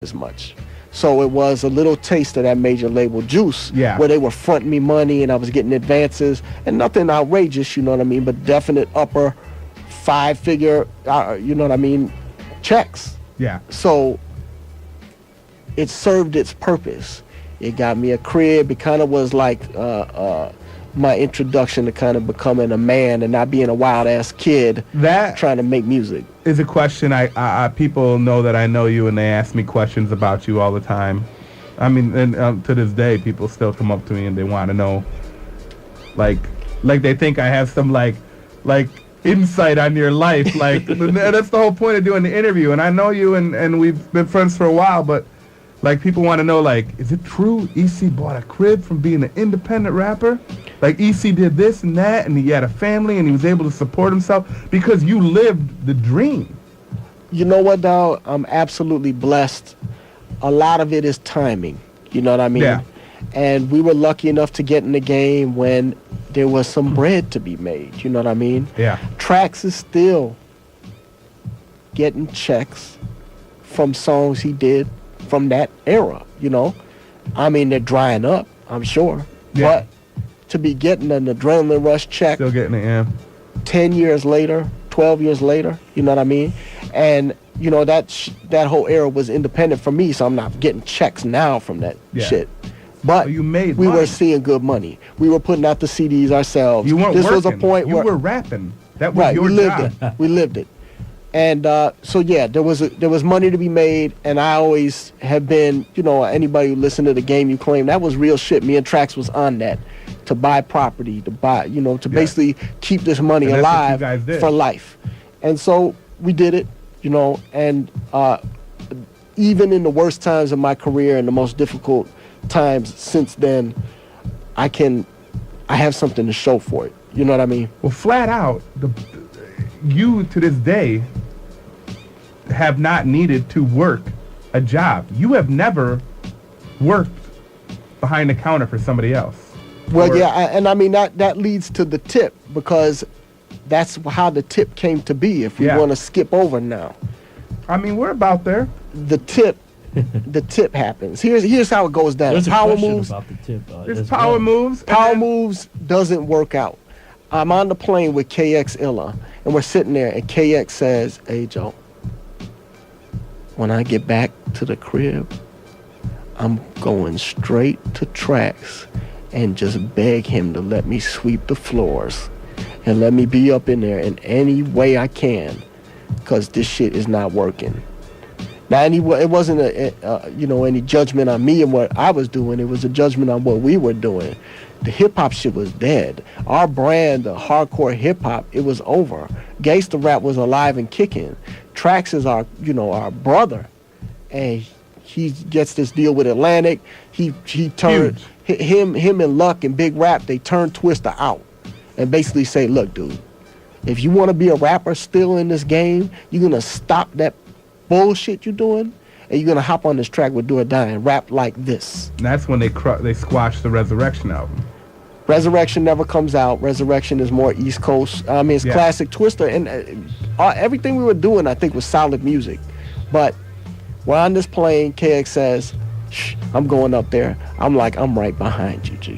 as much. So it was a little taste of that major label juice, where they were fronting me money and I was getting advances, and nothing outrageous, you know what I mean, but definite upper 5-figure, you know what I mean, checks. Yeah. So it served its purpose. It got me a crib. It kind of was like my introduction to kind of becoming a man and not being a wild ass kid trying to make music. Is a question I people know that I know you, and they ask me questions about you all the time. I mean, and to this day, people still come up to me and they want to know, like they think I have some like insight on your life. Like that's the whole point of doing the interview. And I know you, and we've been friends for a while, but like people want to know, like, is it true EC bought a crib from being an independent rapper? Like EC did this and that, and he had a family, and he was able to support himself because you lived the dream. You know what, dog? I'm absolutely blessed. A lot of it is timing. You know what I mean? Yeah. And we were lucky enough to get in the game when there was some bread to be made. You know what I mean? Yeah. Trax is still getting checks from songs he did from that era, you know? I mean, they're drying up, I'm sure. Yeah. But to be getting an adrenaline rush check Still getting it, yeah. 10 years later, 12 years later, you know what I mean? And, you know, that whole era was independent for me, so I'm not getting checks now from that shit. But you made we money. were seeing good money. We were putting out the CDs ourselves. You weren't this working. Was a point you where were rapping. That was your job. We lived it. And so yeah, there was money to be made, and I always have been, you know, anybody who listened to the Game You Claim, that was real shit. Me and Trax was on that, to buy property, to buy, you know, to basically keep this money alive for life. And so we did it, you know, and even in the worst times of my career and the most difficult times since then, I have something to show for it. You know what I mean? Well, flat out, you to this day have not needed to work a job. You have never worked behind the counter for somebody else. Well, and I mean that leads to the tip, because that's how the tip came to be. If we want to skip over now, I mean, we're about there. The tip happens. Here's how it goes down. There's power a moves. about the tip. There's power moves. Power moves doesn't work out. I'm on the plane with KX Illa, and we're sitting there, and KX says, "Hey, Joe, when I get back to the crib, I'm going straight to Trax and just beg him to let me sweep the floors and let me be up in there in any way I can, because this shit is not working." Now, it wasn't any judgment on me and what I was doing. It was a judgment on what we were doing. The hip-hop shit was dead. Our brand, the hardcore hip-hop, it was over. Gangsta rap was alive and kicking. Trax is our brother. And he gets this deal with Atlantic. He turned him and Luck and Big Rap, they turned Twista out and basically say, "Look, dude, if you want to be a rapper still in this game, you're going to stop that bullshit you're doing, and you're going to hop on this track with Do or Die and rap like this." And that's when they squashed the Resurrection album. Resurrection never comes out. Resurrection is more East Coast. I mean, it's classic Twista, and everything we were doing, I think, was solid music. But we're on this plane. KX says, "Shh, I'm going up there." I'm like, "I'm right behind you, G."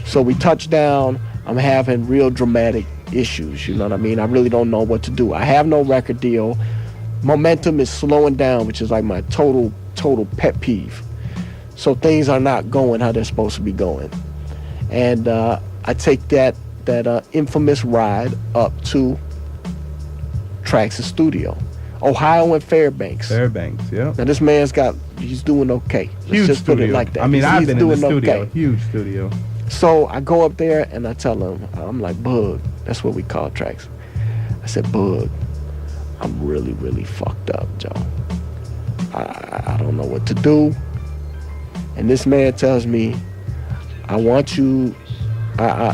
So we touch down. I'm having real dramatic issues. You know what I mean? I really don't know what to do. I have no record deal. Momentum is slowing down, which is like my total pet peeve. So things are not going how they're supposed to be going. And I take that infamous ride up to Trax's studio, Ohio and Fairbanks. Fairbanks, yeah. Now this man's he's doing okay. Huge just studio. Put it like that. I mean, I've been in the studio. Okay. Huge studio. So I go up there and I tell him, I'm like, "Bug," that's what we call Trax. I said, "Bug, I'm really, really fucked up, Joe. I don't know what to do." And this man tells me, "I want you."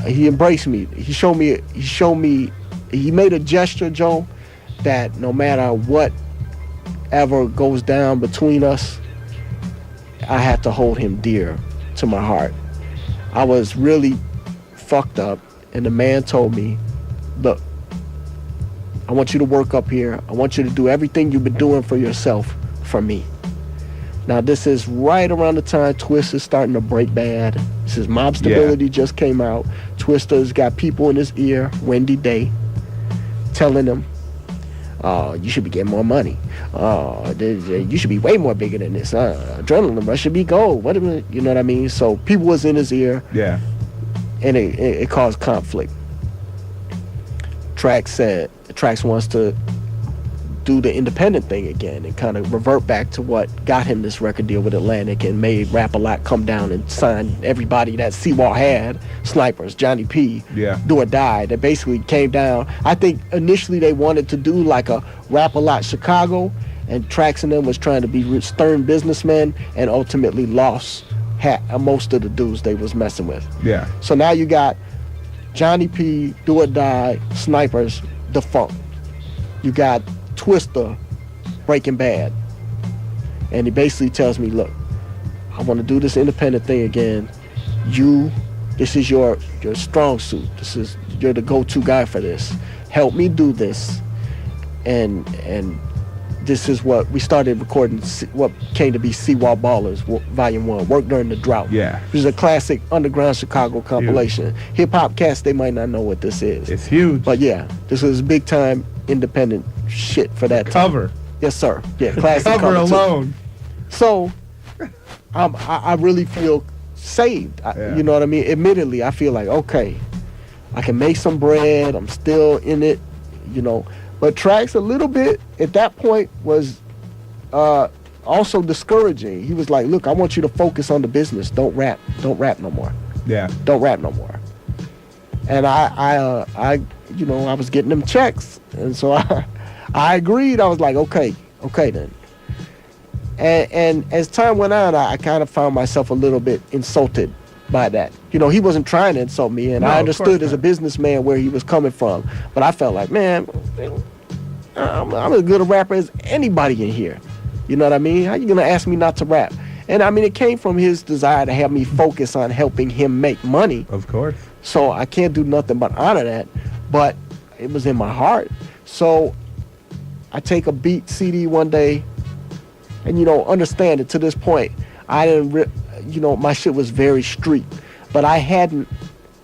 He embraced me. He showed me. He made a gesture, Joe, that no matter what ever goes down between us, I had to hold him dear to my heart. I was really fucked up, and the man told me, "Look, I want you to work up here. I want you to do everything you've been doing for yourself for me." Now, this is right around the time Twista's starting to break bad. This is Mob Stability just came out. Twista's got people in his ear, Wendy Day, telling him, you should be getting more money. You should be way more bigger than this. Adrenaline rush should be gold. What you know what I mean? So people was in his ear. Yeah. And it caused conflict. Trax wants to do the independent thing again and kind of revert back to what got him this record deal with Atlantic and made Rap-A-Lot come down and sign everybody that Seawall had, Snipers, Johnny P, Do or Die, that basically came down. I think initially they wanted to do like a Rap-A-Lot Chicago, and Trax and them was trying to be stern businessmen and ultimately lost most of the dudes they was messing with. Yeah. So now you got Johnny P, Do or Die, Snipers, defunct. You got Twista, Breaking Bad. And he basically tells me, look, I want to do this independent thing again. This is your strong suit. You're the go-to guy for this. Help me do this. And this is what we started recording, what came to be Seawall Ballers, Volume 1, Work During the Drought. Yeah. Which is a classic underground Chicago compilation. Hip-hop cats, they might not know what this is. It's huge. But yeah, this was big-time independent shit for that cover. Time. Yes, sir. Yeah, classic cover alone. Too. So, I really feel saved. You know what I mean? Admittedly, I feel like, okay, I can make some bread. I'm still in it, you know. But Trax a little bit at that point was also discouraging. He was like, look, I want you to focus on the business. Don't rap no more. Yeah. Don't rap no more. And I you know, I was getting them checks. And so I agreed. I was like, okay then. And as time went on, I kind of found myself a little bit insulted by that. You know, he wasn't trying to insult me, and I understood as a businessman where he was coming from. But I felt like, man, I'm as good a rapper as anybody in here. You know what I mean? How you gonna ask me not to rap? And I mean, it came from his desire to have me focus on helping him make money. Of course. So I can't do nothing but honor that. But it was in my heart. So I take a beat CD one day, and you know, understand it to this point, I didn't. You know, my shit was very street, but I hadn't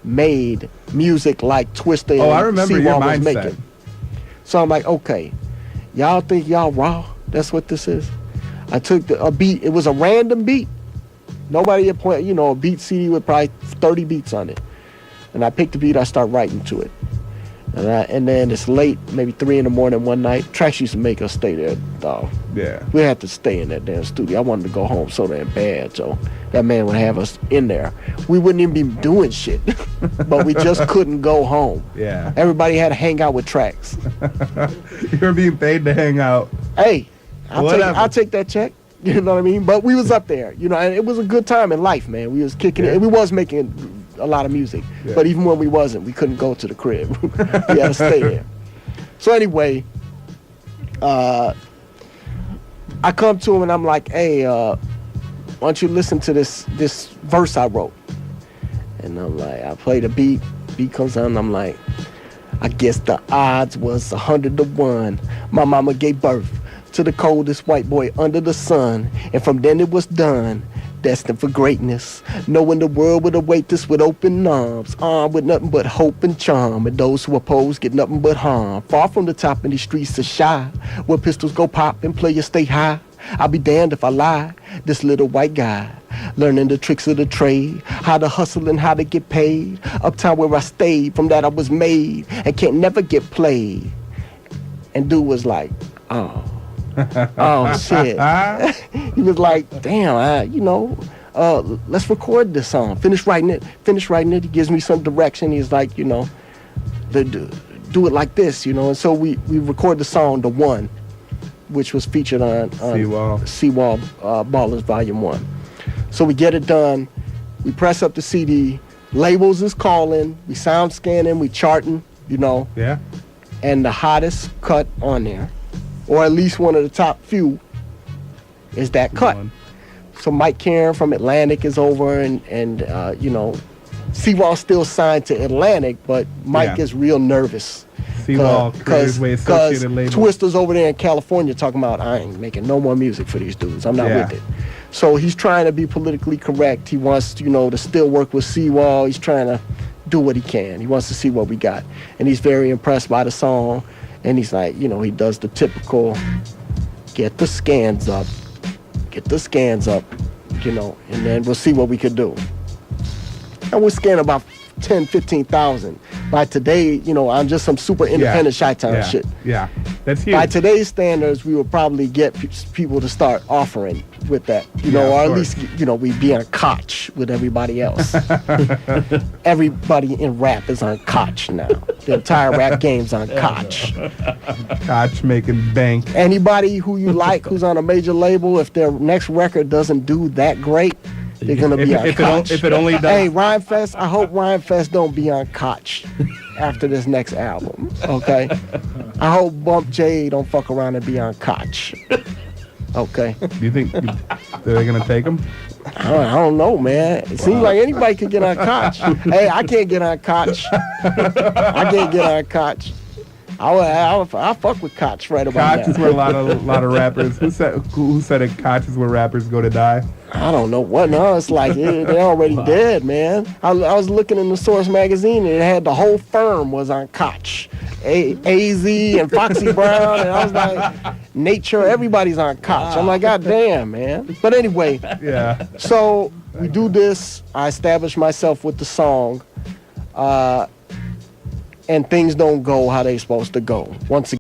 made music like Twista I remember your was mindset. making. So I'm like, okay, y'all think y'all raw? That's what this is. I took a beat. It was a random beat. Nobody had point. You know, a beat CD with probably 30 beats on it, and I picked the beat. I start writing to it, and then it's late, maybe 3 a.m. one night. Trax used to make us stay there, dog. Yeah. We had to stay in that damn studio. I wanted to go home so damn bad, so that man would have us in there. We wouldn't even be doing shit, but we just couldn't go home. Yeah. Everybody had to hang out with Trax. You were being paid to hang out. Hey, I'll take that check. You know what I mean? But we was up there, you know, and it was a good time in life, man. We was kicking it, and we was making a lot of music. Yeah. But even when we wasn't, we couldn't go to the crib. We had to stay there. So anyway, I come to him and I'm like, hey, why don't you listen to this verse I wrote? And I'm like, I play the beat comes on, and I'm like, I guess the odds was 100 to 1. My mama gave birth to the coldest white boy under the sun, and from then it was done, destined for greatness, knowing the world would await this with open arms, armed with nothing but hope and charm, and those who oppose get nothing but harm. Far from the top in these streets are shy, where pistols go pop and players stay high. I'll be damned if I lie, this little white guy, learning the tricks of the trade, how to hustle and how to get paid, uptown where I stayed, from that I was made, and can't never get played. And dude was like, oh shit. He was like, damn, let's record this song. Finish writing it. He gives me some direction. He's like, you know, do it like this, you know. And so we record the song, The One, which was featured on Seawall Ballers Volume 1. So we get it done. We press up the CD. Labels is calling. We sound scanning. We charting, you know. Yeah. And the hottest cut on there, or at least one of the top few, is that cut. So Mike Karen from Atlantic is over, and you know, Seawall still signed to Atlantic, but Mike is real nervous. Seawall, because Twista's over there in California talking about, I ain't making no more music for these dudes. I'm not with it. So he's trying to be politically correct. He wants, to still work with Seawall. He's trying to do what he can. He wants to see what we got. And he's very impressed by the song. And he's like, he does the typical, get the scans up, and then we'll see what we could do. And we're scanning about 10, 15,000. By today, on just some super independent Chi-Town shit. Yeah, that's huge. By today's standards, we would probably get people to start offering with that, or at least, we'd be on Koch with everybody else. Everybody in rap is on Koch now. The entire rap game's on Koch. Koch making bank. Anybody who you like who's on a major label, if their next record doesn't do that great, they're gonna be on Koch. If it only does. Hey, Rhymefest, I hope Rhymefest don't be on Koch after this next album. Okay, I hope Bump J don't fuck around and be on Koch. Okay. Do you think they're gonna take him? I don't know, man. It seems like anybody could get on Koch. Hey, I can't get on Koch. I fuck with Koch right about now. Koch is where a lot of rappers. Who said it? Koch is where rappers go to die. I don't know what. No, it's like they're already dead, man. I was looking in the Source magazine and it had the whole firm was on Koch, AZ and Foxy Brown, and I was like, Nature, everybody's on Koch. I'm like, God damn, man. But anyway, yeah. So we do this. I establish myself with the song. And things don't go how they supposed to go. Once again.